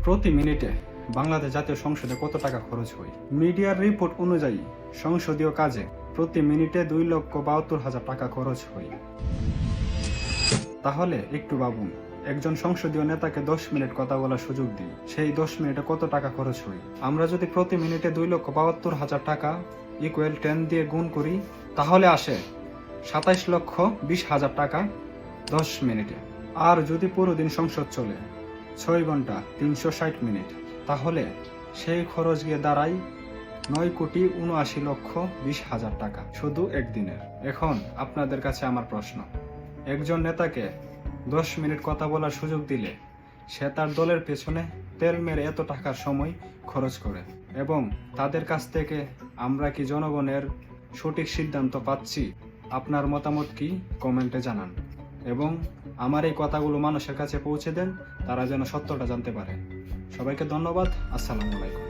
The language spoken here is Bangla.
প্রতি মিনিটে বাংলাদেশ জাতীয় সংসদে কত টাকা খরচ হয়? মিডিয়ার রিপোর্ট অনুযায়ী সংসদীয় কাজে প্রতি মিনিটে 2,72,000 টাকা খরচ হয়। তাহলে একটু ভাবুন, একজন সংসদীয় নেতাকে 10 মিনিট কথা বলার সুযোগ দিই, সেই 10 মিনিটে কত টাকা খরচ হয়? আমরা যদি প্রতি মিনিটে 2,72,000 টাকা ইকুয়াল 10 দিয়ে গুণ করি, তাহলে আসে 27,20,000 টাকা 10 মিনিটে। আর যদি পুরো দিন সংসদ চলে 6 ঘন্টা 360 মিনিট, তাহলে সেই খরচ গিয়ে দাঁড়ায় 9,79,20,000 টাকা শুধু একদিনের। এখন আপনাদের কাছে আমার প্রশ্ন, একজন নেতাকে 10 মিনিট কথা বলার সুযোগ দিলে সে তার দলের পেছনে তেল মেরে এত টাকার সময় খরচ করে, এবং তাদের কাছ থেকে আমরা কি জনগণের সঠিক সিদ্ধান্ত পাচ্ছি? আপনার মতামত কি কমেন্টে জানান, এবং আমার এই কথাগুলো মানুষের কাছে পৌঁছে দেন, তারা যেন সত্যটা জানতে পারে। সবাইকে ধন্যবাদ। আসসালামু আলাইকুম।